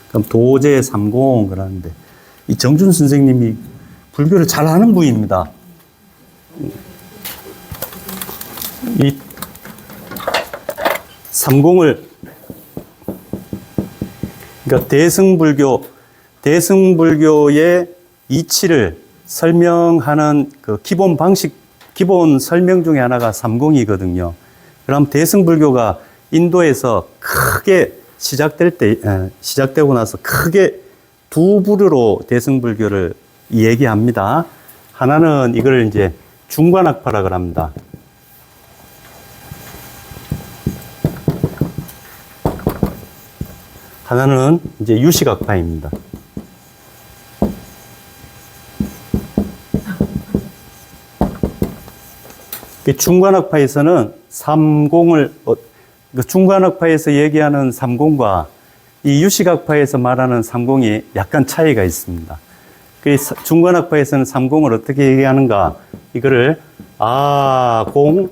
그럼 도제 삼공 그러는데 이 정준 선생님이 불교를 잘 아는 분입니다. 이 삼공을 그러니까 대승불교의 이치를 설명하는 그 기본 방식, 기본 설명 중에 하나가 삼공이거든요. 그럼 대승불교가 인도에서 크게 시작되고 나서 크게 두 부류로 대승불교를 얘기합니다. 하나는 이걸 이제 중관학파라고 합니다. 하나는 이제 유식학파입니다. 중관학파에서는 삼공을, 중관학파에서 얘기하는 삼공과 이 유식학파에서 말하는 삼공이 약간 차이가 있습니다. 중관학파에서는 삼공을 어떻게 얘기하는가? 이거를 아공,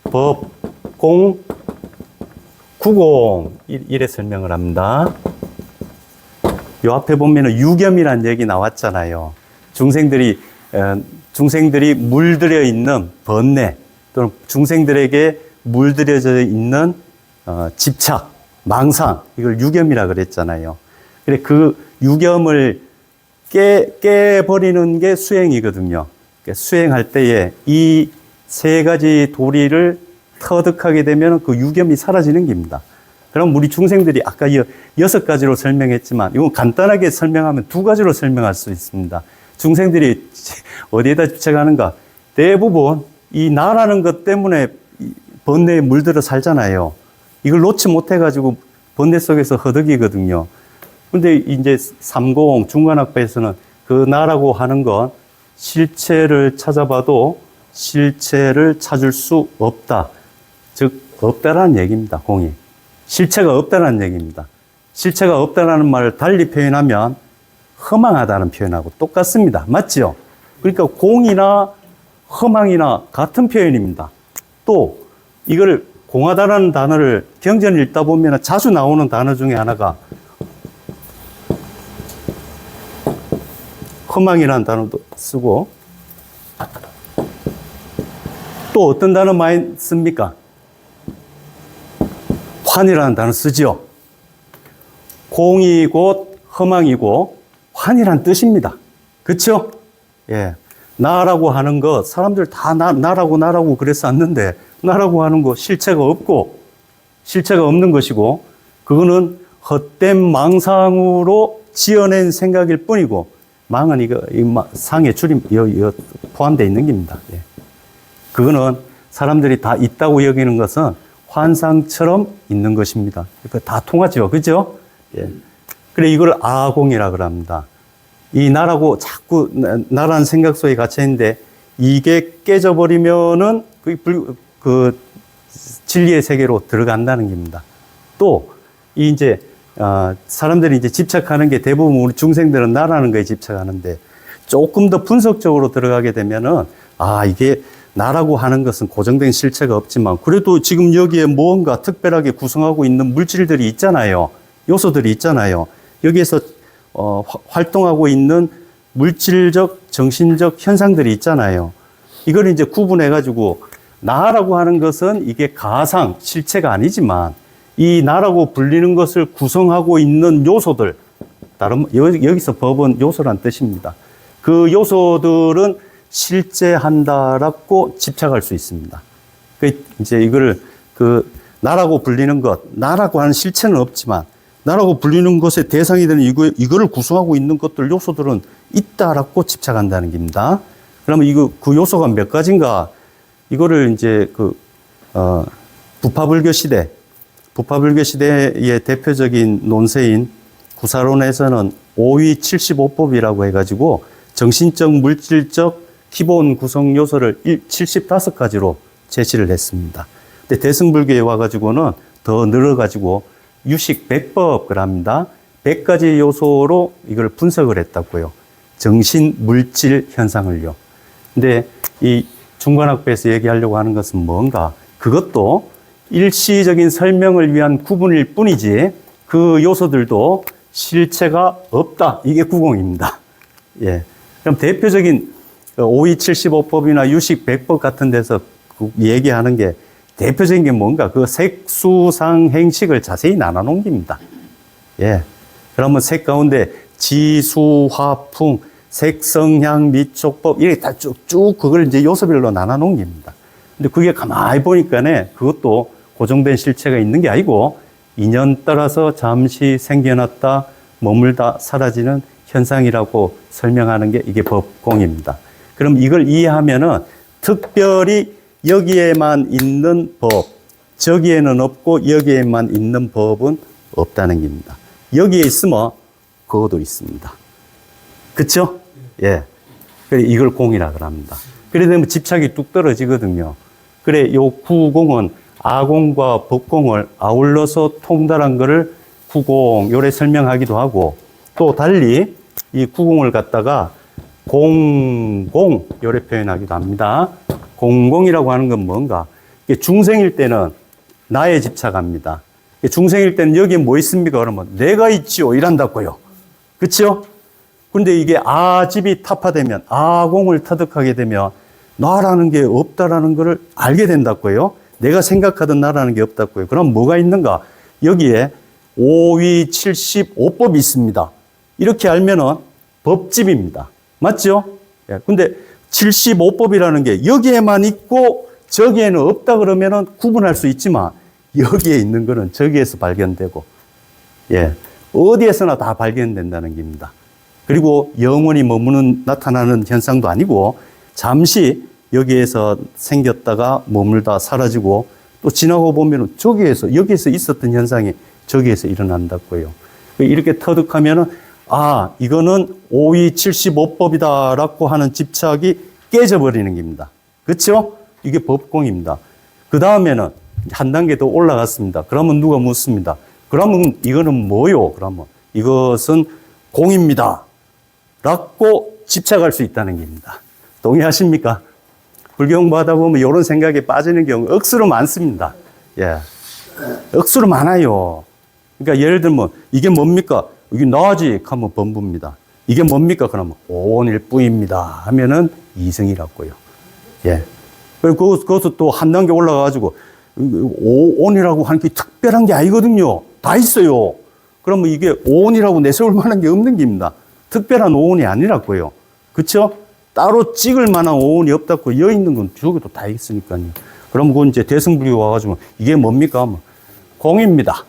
법공, 구공 이래 설명을 합니다. 요 앞에 보면은 유겸이라는 얘기 나왔잖아요. 중생들이 물들여 있는 번뇌 또는 중생들에게 물들여져 있는 집착, 망상 이걸 유겸이라 그랬잖아요. 그래 그 유겸을 깨버리는 게 수행이거든요. 수행할 때에 이 세 가지 도리를 터득하게 되면 그 유겸이 사라지는 겁니다. 그럼 우리 중생들이 아까 6가지로 설명했지만 이건 간단하게 설명하면 2가지로 설명할 수 있습니다. 중생들이 어디에다 집착하는가? 대부분 이 나라는 것 때문에 번뇌에 물들어 살잖아요. 이걸 놓지 못해가지고 번뇌 속에서 허덕이거든요. 근데 이제 삼공, 중관학파에서는 그 나라고 하는 건 실체를 찾아봐도 실체를 찾을 수 없다. 즉, 없다라는 얘기입니다, 공이. 실체가 없다라는 얘기입니다. 실체가 없다라는 말을 달리 표현하면 허망하다는 표현하고 똑같습니다. 맞죠? 그러니까 공이나 허망이나 같은 표현입니다. 또 이걸 공하다라는 단어를 경전을 읽다 보면 자주 나오는 단어 중에 하나가 허망이라는 단어도 쓰고 또 어떤 단어 많이 씁니까? 환이라는 단어 쓰죠. 공이 곧 허망이고 환이란 뜻입니다. 그렇죠? 예. 나라고 하는 거 사람들 다 나라고 그래서 왔는데 나라고 하는 거 실체가 없고 실체가 없는 것이고 그거는 헛된 망상으로 지어낸 생각일 뿐이고 망은 상의 줄임 포함되어 있는 겁니다. 예. 그거는 사람들이 다 있다고 여기는 것은 환상처럼 있는 것입니다. 그러니까 다 통하죠. 그죠? 예. 그래, 이걸 아공이라고 합니다. 이 나라고 자꾸 나라는 생각 속에 갇혀 있는데 이게 깨져버리면은 그 진리의 세계로 들어간다는 겁니다. 또, 사람들이 이제 집착하는 게 대부분 우리 중생들은 나라는 거에 집착하는데 조금 더 분석적으로 들어가게 되면은 이게 나라고 하는 것은 고정된 실체가 없지만 그래도 지금 여기에 무언가 특별하게 구성하고 있는 물질들이 있잖아요. 요소들이 있잖아요. 여기에서 활동하고 있는 물질적, 정신적 현상들이 있잖아요. 이걸 이제 구분해가지고 나라고 하는 것은 이게 가상, 실체가 아니지만 이 나라고 불리는 것을 구성하고 있는 요소들, 여기서 법은 요소란 뜻입니다. 그 요소들은 실제한다라고 집착할 수 있습니다. 이제 이거를 나라고 불리는 것, 나라고 하는 실체는 없지만 나라고 불리는 것의 대상이 되는 이거를 구성하고 있는 것들, 요소들은 있다라고 집착한다는 겁니다. 그러면 그 요소가 몇 가지인가? 이거를 이제 부파불교 시대의 대표적인 논세인 구사론에서는 5위 75법이라고 해가지고 정신적, 물질적 기본 구성 요소를 75가지로 제시를 했습니다. 근데 대승불교에 와가지고는 더 늘어가지고 유식 100법을 합니다. 100가지 요소로 이걸 분석을 했다고요. 정신, 물질 현상을요. 근데 이 중관학파에서 얘기하려고 하는 것은 뭔가? 그것도 일시적인 설명을 위한 구분일 뿐이지 그 요소들도 실체가 없다. 이게 구공입니다. 예. 그럼 대표적인 5275법이나 유식 100법 같은 데서 얘기하는 게 대표적인 게 뭔가 그 색수상 행식을 자세히 나눠 놓은 겁니다. 예. 그러면 색 가운데 지수, 화풍, 색성향, 미촉법 이렇게 다 쭉쭉 그걸 이제 요소별로 나눠 놓은 겁니다. 근데 그게 가만히 보니까네 그것도 고정된 실체가 있는 게 아니고 인연 따라서 잠시 생겨났다 머물다 사라지는 현상이라고 설명하는 게 이게 법공입니다. 그럼 이걸 이해하면은 특별히 여기에만 있는 법, 저기에는 없고 여기에만 있는 법은 없다는 겁니다. 여기에 있으면 그것도 있습니다. 그쵸? 예. 그래, 이걸 공이라 그럽니다. 그래 되면 집착이 뚝 떨어지거든요. 그래, 요 구공은 아공과 법공을 아울러서 통달한 거를 구공, 요래 설명하기도 하고, 또 달리 이 구공을 갖다가 공공, 요래 표현하기도 합니다. 공공이라고 하는 건 뭔가? 중생일 때는 나에 집착합니다. 중생일 때는 여기에 뭐 있습니까? 그러면 내가 있지요. 이란다고요. 그쵸? 근데 이게 아집이 타파되면, 아공을 터득하게 되면 나라는 게 없다라는 것을 알게 된다고요. 내가 생각하던 나라는 게 없다고요. 그럼 뭐가 있는가? 여기에 5위 75법이 있습니다. 이렇게 알면은 법집입니다. 맞죠? 예. 근데 75법이라는 게 여기에만 있고 저기에는 없다 그러면은 구분할 수 있지만 여기에 있는 거는 저기에서 발견되고, 예. 어디에서나 다 발견된다는 겁니다. 그리고 영원히 머무는 나타나는 현상도 아니고 잠시 여기에서 생겼다가 머물다 사라지고 또 지나고 보면은 저기에서 여기에서 있었던 현상이 저기에서 일어난다고요. 이렇게 터득하면은 아, 이거는 5위 75법이다라고 하는 집착이 깨져버리는 겁니다. 그렇죠? 이게 법공입니다. 그 다음에는 한 단계 더 올라갔습니다. 그러면 누가 묻습니다. 그러면 이거는 뭐요? 그러면 이것은 공입니다. 라고 집착할 수 있다는 겁니다. 동의하십니까? 불교 공부하다 보면 이런 생각에 빠지는 경우 억수로 많습니다. 예. 억수로 많아요. 그러니까 예를 들면 이게 뭡니까? 이게 나지 하면 범부입니다. 이게 뭡니까? 그러면 오온일부입니다 하면은 이승이라고요. 예. 그리고 그것도 또 한 단계 올라가가지고 오온이라고 하는 게 특별한 게 아니거든요. 다 있어요. 그러면 이게 오온이라고 내세울 만한 게 없는 겁니다. 특별한 오온이 아니라고요. 그쵸? 따로 찍을 만한 오온이 없다고 여기 있는 건 저기도 다 있으니까요. 그럼 그건 이제 대승불교 와가지고 이게 뭡니까? 하면 공입니다.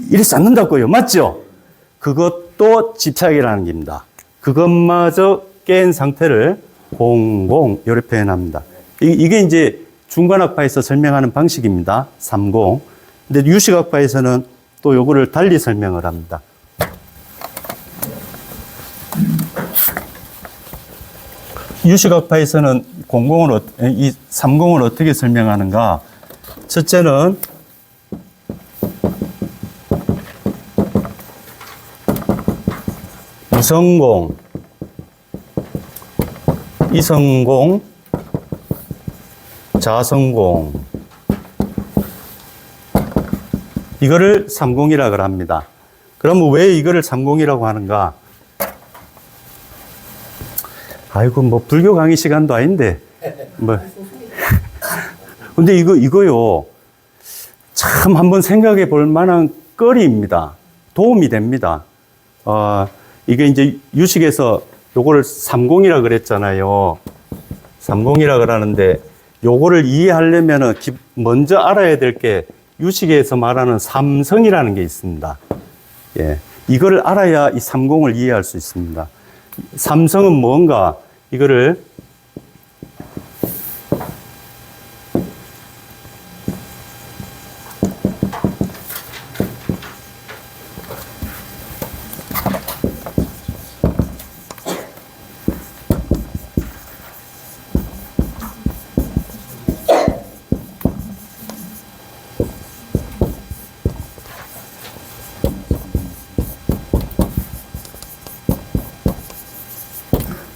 이래서 않는다고요. 맞죠? 그것도 집착이라는 겁니다. 그것마저 깬 상태를 공공, 이렇게 표현합니다. 이게 이제 중간학파에서 설명하는 방식입니다. 삼공. 근데 유식학파에서는 또 요거를 달리 설명을 합니다. 유식학파에서는 공공을, 이 삼공을 어떻게 설명하는가? 첫째는 우성공, 이성공, 자성공. 이거를 삼공이라고 합니다. 그러면 왜 이거를 삼공이라고 하는가? 아이고, 뭐, 불교 강의 시간도 아닌데, 뭐. 근데 이거요. 참 한번 생각해 볼 만한 거리입니다. 도움이 됩니다. 이게 이제 유식에서 요거를 삼공이라 그랬잖아요. 삼공이라 그러는데, 요거를 이해하려면은 먼저 알아야 될 게 유식에서 말하는 삼성이라는 게 있습니다. 예. 이걸 알아야 이 삼공을 이해할 수 있습니다. 삼성은 뭔가, 이거를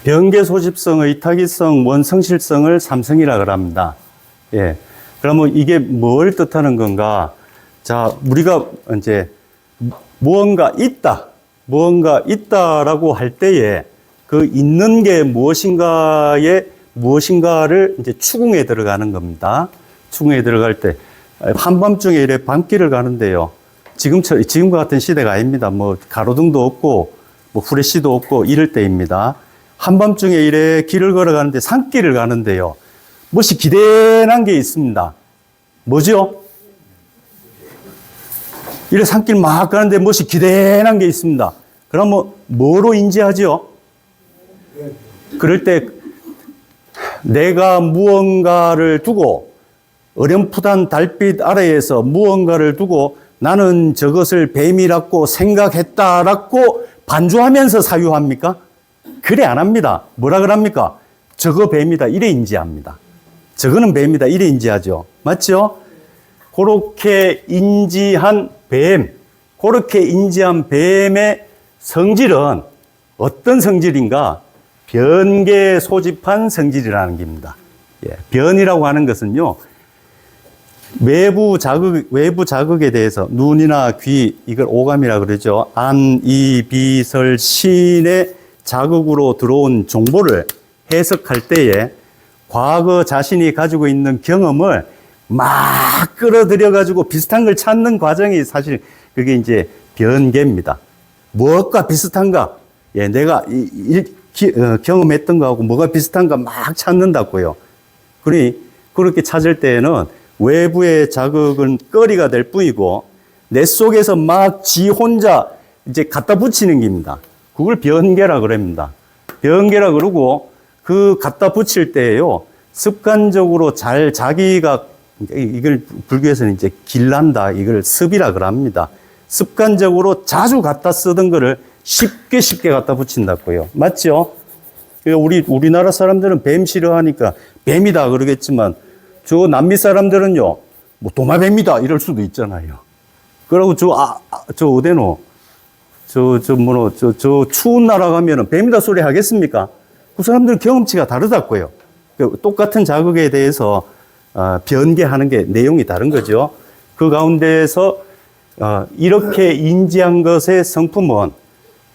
병계소집성의 타기성, 원성실성을 삼성이라고 합니다. 예. 그러면 이게 뭘 뜻하는 건가? 자, 우리가 이제 무언가 있다. 무언가 있다라고 할 때에 그 있는 게 무엇인가를 이제 추궁에 들어가는 겁니다. 추궁에 들어갈 때 한밤중에 이래 밤길을 가는데요. 지금과 같은 시대가 아닙니다. 뭐 가로등도 없고 뭐 후레쉬도 없고 이럴 때입니다. 한밤중에 이래 길을 걸어가는데 산길을 가는데요. 무엇이 기대난 게 있습니다. 뭐죠? 이래 산길 막 가는데 무엇이 기대난 게 있습니다. 그러면 뭐로 인지하죠? 그럴 때 내가 무언가를 두고 어렴풋한 달빛 아래에서 무언가를 두고 나는 저것을 뱀이라고 생각했다라고 반주하면서 사유합니까? 그래 안 합니다. 뭐라 그럽니까? 저거 뱀이다 이래 인지합니다. 저거는 뱀이다 이래 인지하죠. 맞죠? 그렇게 인지한 뱀의 성질은 어떤 성질인가? 변계 소집한 성질이라는 겁니다. 예, 변이라고 하는 것은요, 외부 자극에 대해서 눈이나 귀, 이걸 오감이라 그러죠. 안, 이, 비, 설, 신의 자극으로 들어온 정보를 해석할 때에 과거 자신이 가지고 있는 경험을 막 끌어들여가지고 비슷한 걸 찾는 과정이 사실 그게 이제 변계입니다. 무엇과 비슷한가? 예, 내가 경험했던 거하고 뭐가 비슷한가 막 찾는다고요. 그러니 그렇게 찾을 때에는 외부의 자극은 거리가 될 뿐이고 내 속에서 막 지 혼자 이제 갖다 붙이는 겁니다. 그걸 변계라 그럽니다. 변계라 그러고 그 갖다 붙일 때에요. 습관적으로 자기가 이걸 불교에서는 이제 길난다. 이걸 습이라 그럽니다. 습관적으로 자주 갖다 쓰던 거를 쉽게 갖다 붙인다고요. 맞죠? 우리나라 사람들은 뱀 싫어하니까 뱀이다 그러겠지만 저 남미 사람들은요, 뭐 도마뱀이다 이럴 수도 있잖아요. 그러고 저 어데노, 저 추운 나라 가면은 뱀이다 소리 하겠습니까? 그 사람들 경험치가 다르다고요. 똑같은 자극에 대해서 변개하는 게 내용이 다른 거죠. 그 가운데에서 이렇게 인지한 것의 성품은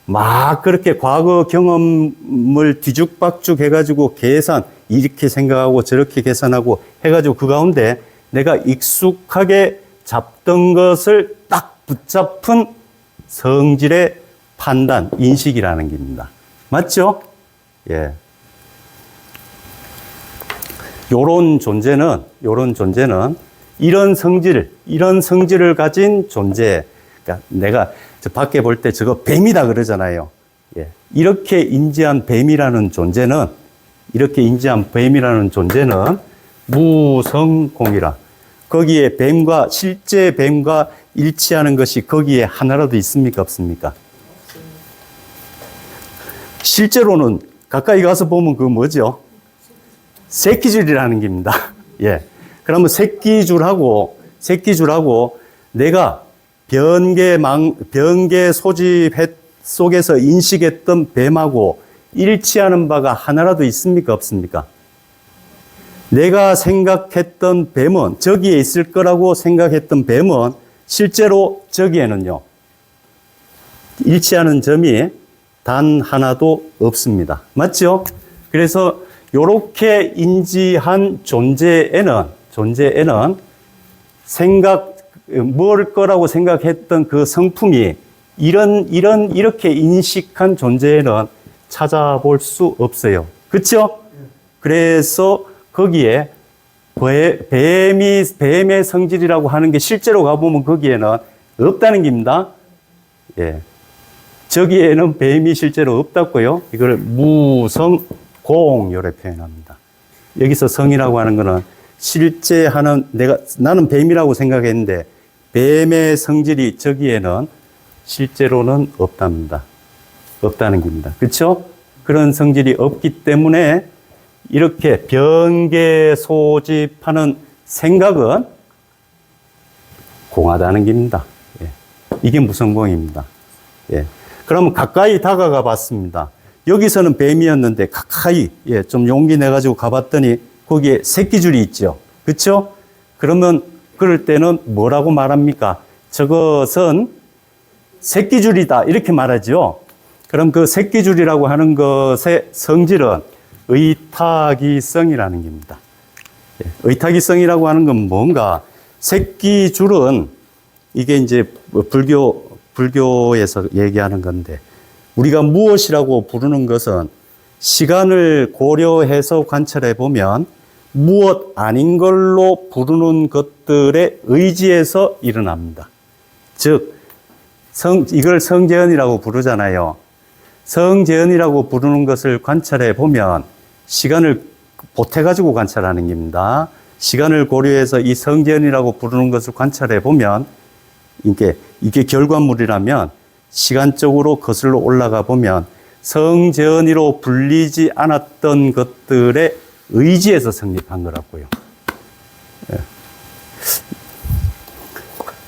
막 그렇게 과거 경험을 뒤죽박죽 해가지고 이렇게 생각하고 저렇게 계산하고 해가지고 그 가운데 내가 익숙하게 잡던 것을 딱 붙잡은 성질의 판단, 인식이라는 겁니다. 맞죠? 예. 요런 존재는 이런 성질을 가진 존재. 그러니까 내가 저 밖에 볼 때 저거 뱀이다 그러잖아요. 예. 이렇게 인지한 뱀이라는 존재는 무성공이라. 거기에 실제 뱀과 일치하는 것이 거기에 하나라도 있습니까? 없습니까? 실제로는 가까이 가서 보면 그거 뭐죠? 새끼줄이라는 겁니다. 예. 그러면 새끼줄하고 내가 변계 소집 속에서 인식했던 뱀하고 일치하는 바가 하나라도 있습니까? 없습니까? 내가 생각했던 뱀은, 저기에 있을 거라고 생각했던 뱀은 실제로 저기에는요, 일치하는 점이 단 하나도 없습니다. 맞죠? 그래서 요렇게 인지한 존재에는 뭘 거라고 생각했던 그 성품이 이렇게 인식한 존재에는 찾아볼 수 없어요. 그렇죠? 그래서 거기에 뱀의 성질이라고 하는 게 실제로 가보면 거기에는 없다는 겁니다. 예. 저기에는 뱀이 실제로 없다고요. 이걸 무성공 요래 표현합니다. 여기서 성이라고 하는 거는 실제 나는 뱀이라고 생각했는데 뱀의 성질이 저기에는 실제로는 없답니다. 없다는 겁니다. 그렇죠? 그런 성질이 없기 때문에 이렇게 변계 소집하는 생각은 공하다는 겁니다. 예. 이게 무성공입니다. 예. 그러면 가까이 다가가 봤습니다. 여기서는 뱀이었는데 가까이 좀 용기 내가지고 가봤더니 거기에 새끼줄이 있죠. 그렇죠? 그러면 그럴 때는 뭐라고 말합니까? 저것은 새끼줄이다 이렇게 말하죠. 그럼 그 새끼줄이라고 하는 것의 성질은 의타기성이라는 겁니다. 의타기성이라고 하는 건 뭔가 새끼줄은 이게 이제 불교에서 얘기하는 건데 우리가 무엇이라고 부르는 것은 시간을 고려해서 관찰해 보면 무엇 아닌 걸로 부르는 것들의 의지에서 일어납니다. 즉, 이걸 성재현이라고 부르잖아요. 성재현이라고 부르는 것을 관찰해 보면 시간을 보태가지고 관찰하는 겁니다. 시간을 고려해서 이 성재현이라고 부르는 것을 관찰해 보면 이게 결과물이라면 시간적으로 거슬러 올라가 보면 성재현이로 불리지 않았던 것들의 의지에서 성립한 거라고요.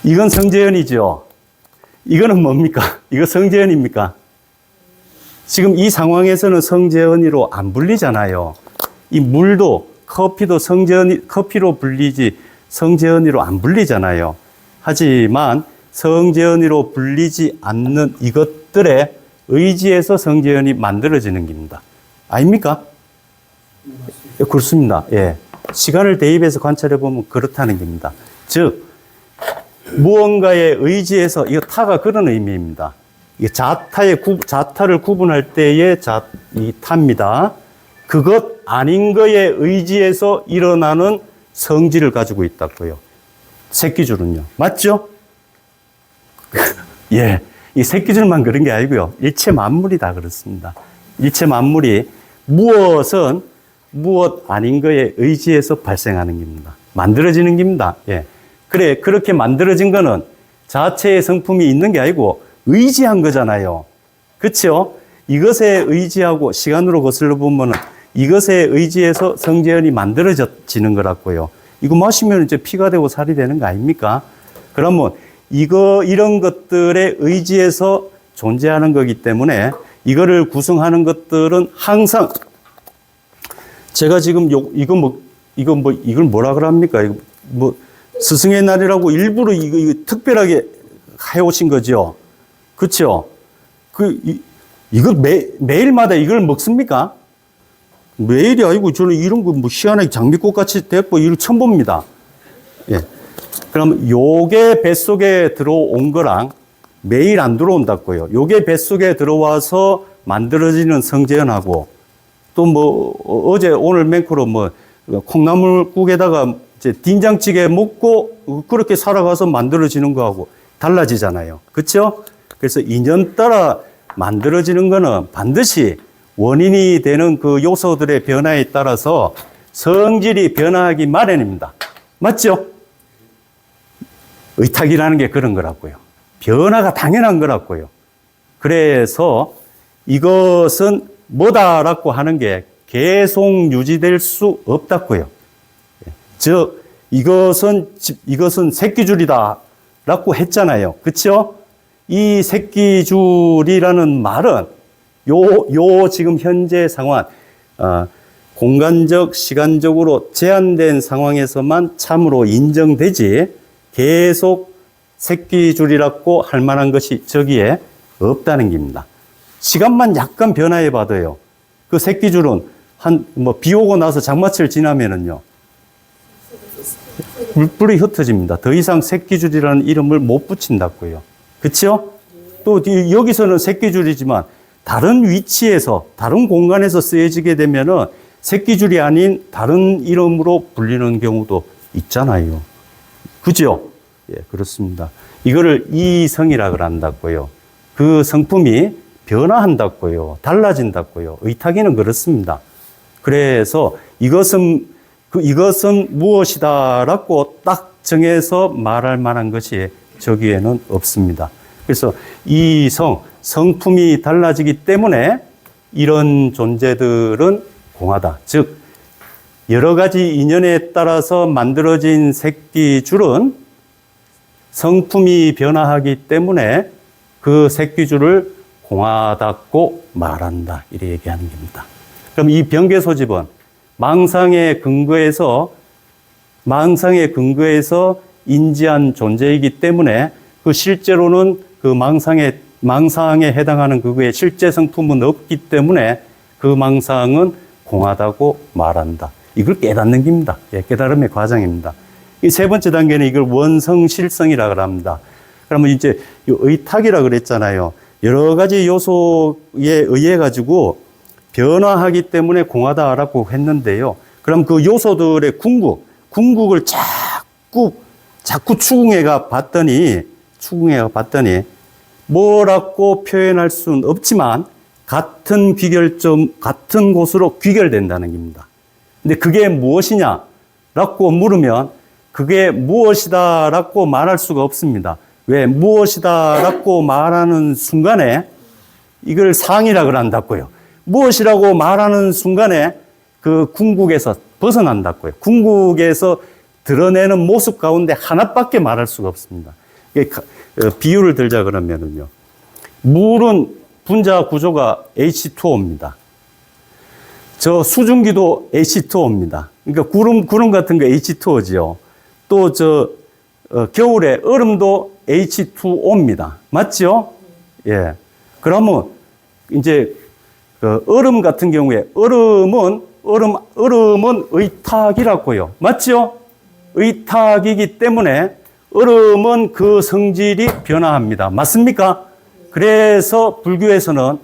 이건 성재현이죠. 이거는 뭡니까? 이거 성재현입니까? 지금 이 상황에서는 성재현이로 안 불리잖아요. 이 물도 커피도 커피로 불리지 성재현이로 안 불리잖아요. 하지만 성재현이로 불리지 않는 이것들의 의지에서 성재현이 만들어지는 겁니다. 아닙니까? 그렇습니다. 예. 시간을 대입해서 관찰해 보면 그렇다는 겁니다. 즉, 무언가의 의지에서, 이거 타가 그런 의미입니다. 자타를 구분할 때의 이 타입니다. 그것 아닌 거에 의지에서 일어나는 성질을 가지고 있다고요. 새끼줄은요. 맞죠? 예. 이 새끼줄만 그런 게 아니고요. 일체 만물이 다 그렇습니다. 일체 만물이 무엇 아닌 거에 의지해서 발생하는 겁니다. 만들어지는 겁니다. 예. 그렇게 만들어진 거는 자체의 성품이 있는 게 아니고 의지한 거잖아요. 그렇죠? 이것에 의지하고 시간으로 거슬러 보면은 이것에 의지해서 성재현이 만들어지는 거라고요. 이거 마시면 이제 피가 되고 살이 되는 거 아닙니까? 그러면 이런 것들의 의지에서 존재하는 거기 때문에 이거를 구성하는 것들은 항상 제가 지금 이걸 뭐라 그럽니까? 스승의 날이라고 일부러 이거 특별하게 해오신 거죠. 그렇죠? 이거 매일마다 이걸 먹습니까? 매일이 아니고 저는 이런 거 희한하게 장미꽃 같이 됐고 이걸 처음 봅니다. 예. 그럼 요게 뱃속에 들어온 거랑 매일 안 들어온다고요. 요게 뱃속에 들어와서 만들어지는 성재현하고 또 오늘 맹크로 콩나물국에다가 이제 된장찌개 먹고 그렇게 살아가서 만들어지는 거하고 달라지잖아요. 그렇죠? 그래서 인연 따라 만들어지는 거는 반드시 원인이 되는 그 요소들의 변화에 따라서 성질이 변화하기 마련입니다. 맞죠? 의탁이라는 게 그런 거라고요. 변화가 당연한 거라고요. 그래서 이것은 뭐다라고 하는 게 계속 유지될 수 없다고요. 즉, 이것은 새끼줄이다라고 했잖아요. 그렇죠? 이 새끼줄이라는 말은 지금 현재 상황, 공간적, 시간적으로 제한된 상황에서만 참으로 인정되지 계속 새끼줄이라고 할 만한 것이 저기에 없다는 겁니다. 시간만 약간 변화해 봐도요. 그 새끼줄은 비 오고 나서 장마철 지나면은요. 물불이 흩어집니다. 더 이상 새끼줄이라는 이름을 못 붙인다고요. 그렇죠? 또 여기서는 새끼줄이지만 다른 위치에서 다른 공간에서 쓰여지게 되면은 새끼줄이 아닌 다른 이름으로 불리는 경우도 있잖아요. 그죠? 예, 그렇습니다. 이거를 이성이라고 한다고요. 그 성품이 변화한다고요. 달라진다고요. 의탁이는 그렇습니다. 그래서 이것은 무엇이다라고 딱 정해서 말할 만한 것이 저기에는 없습니다. 그래서 성품이 달라지기 때문에 이런 존재들은 공하다. 즉, 여러 가지 인연에 따라서 만들어진 새끼줄은 성품이 변화하기 때문에 그 새끼줄을 공하다고 말한다. 이렇게 얘기하는 겁니다. 그럼 이 병계소집은 망상의 근거에서 인지한 존재이기 때문에 그 실제로는 그 망상에 해당하는 그거에 실제 성품은 없기 때문에 그 망상은 공하다고 말한다. 이걸 깨닫는 겁니다. 예, 깨달음의 과정입니다. 이 세 번째 단계는 이걸 원성실성이라고 합니다. 그러면 이제 의탁이라고 그랬잖아요. 여러 가지 요소에 의해 가지고 변화하기 때문에 공하다라고 했는데요. 그럼 그 요소들의 궁극을 자꾸 추궁해가 봤더니 뭐라고 표현할 수는 없지만 같은 곳으로 귀결된다는 겁니다. 근데 그게 무엇이냐라고 물으면 그게 무엇이다라고 말할 수가 없습니다. 왜? 무엇이다라고 말하는 순간에 이걸 상이라고 한다고요. 무엇이라고 말하는 순간에 그 궁극에서 벗어난다고요. 궁극에서 드러내는 모습 가운데 하나밖에 말할 수가 없습니다. 비유를 들자 그러면은요. 물은 분자 구조가 H2O입니다. 저 수증기도 H2O입니다. 그러니까 구름 같은 거 H2O지요. 또 겨울에 얼음도 H2O입니다. 맞죠? 예. 그러면 이제 얼음 같은 경우에 얼음은 의탁이라고요. 맞죠? 의탁이기 때문에 얼음은 그 성질이 변화합니다. 맞습니까? 그래서 불교에서는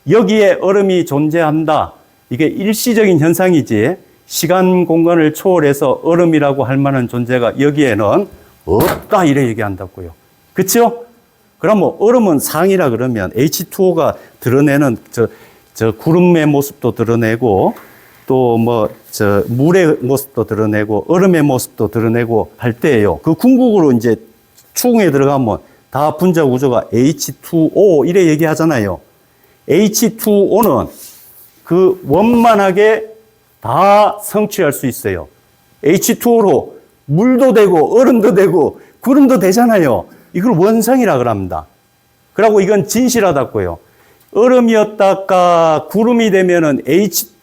여기에 얼음이 존재한다. 이게 일시적인 현상이지 시간 공간을 초월해서 얼음이라고 할 만한 존재가 여기에는 없다. 이래 얘기한다고요. 그렇죠? 그럼 뭐 얼음은 상이라 그러면 H2O가 드러내는 저 구름의 모습도 드러내고 또 물의 모습도 드러내고 얼음의 모습도 드러내고 할 때예요. 그 궁극으로 이제 추궁에 들어가면 다 분자 구조가 H2O 이래 얘기하잖아요. H2O는 그 원만하게 다 성취할 수 있어요. H2O로 물도 되고 얼음도 되고 구름도 되잖아요. 이걸 원성이라고 합니다. 그리고 이건 진실하다고요. 얼음이었다가 구름이 되면은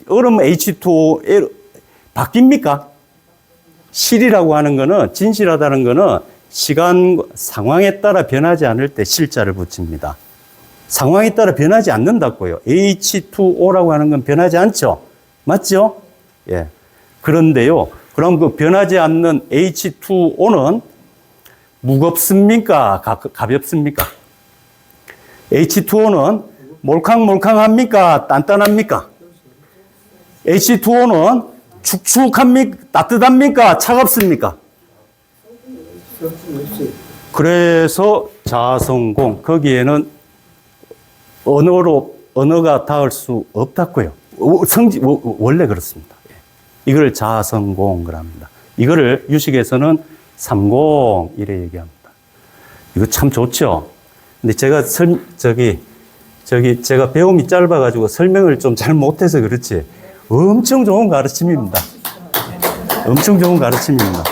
얼음 H2O 바뀝니까? 실이라고 하는 거는, 진실하다는 거는 시간, 상황에 따라 변하지 않을 때 실자를 붙입니다. 상황에 따라 변하지 않는다고요. H2O라고 하는 건 변하지 않죠? 맞죠? 예. 그런데요, 그럼 그 변하지 않는 H2O는 무겁습니까? 가볍습니까? H2O는 몰캉몰캉합니까? 단단합니까? H2O는 축축합니까? 따뜻합니까? 차갑습니까? 그래서 자성공, 거기에는 언어가 닿을 수 없다고요. 원래 그렇습니다. 이걸 자성공을 합니다. 이거를 유식에서는 삼공 이래 얘기합니다. 이거 참 좋죠? 근데 제가 제가 배움이 짧아가지고 설명을 좀 잘 못해서 그렇지 엄청 좋은 가르침입니다. 엄청 좋은 가르침입니다.